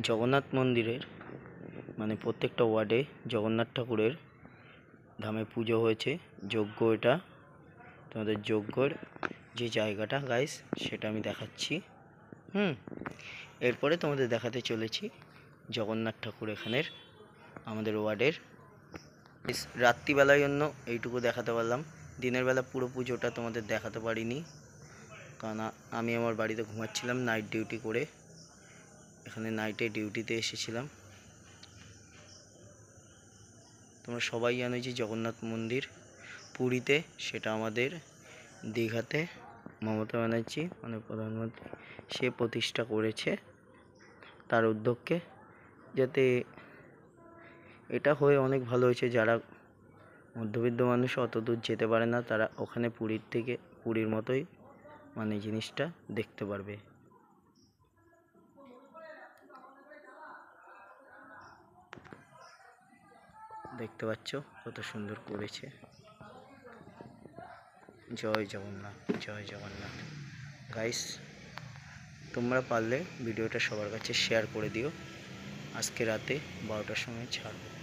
জগন্নাথ মন্দিরের মানে প্রত্যেকটা ওয়ার্ডে জগন্নাথ ঠাকুরের ধামে পুজো হয়েছে। যজ্ঞ, এটা তোমাদের যজ্ঞর যে জায়গাটা গাইস সেটা আমি দেখাচ্ছি। এরপরে তোমাদের দেখাতে চলেছি জগন্নাথ ঠাকুর এখানের আমাদের ওয়ার্ডের। রাত্রিবেলার জন্য এইটুকু দেখাতে পারলাম, দিনের বেলা পুরো পুজোটা তোমাদের দেখাতে পারিনি, কারণ আমি আমার বাড়িতে ঘুমাচ্ছিলাম নাইট ডিউটি করে। এখানে নাইটে ডিউটিতে এসেছিলাম। তোমরা সবাই জানো যে জগন্নাথ মন্দির পুরীতে, সেটা আমাদের দীঘাতে মমতা ব্যানার্জি মানে প্রধানমন্ত্রী সে প্রতিষ্ঠা করেছে তার উদ্যোগকে, যাতে এটা হয়ে অনেক ভালো হয়েছে। যারা মধ্যবিত্ত মানুষ অত দূর যেতে পারে না, তারা ওখানে পুরীর মতোই মানে জিনিসটা দেখতে পারবে। দেখতে পাচ্ছ কত সুন্দর করেছে। জয় জগন্নাথ, জয় জগন্নাথ। গাইস, তোমরা পারলে ভিডিওটা সবার কাছে শেয়ার করে দিও। আজকে রাতে 12টার সময় ছাড়বো।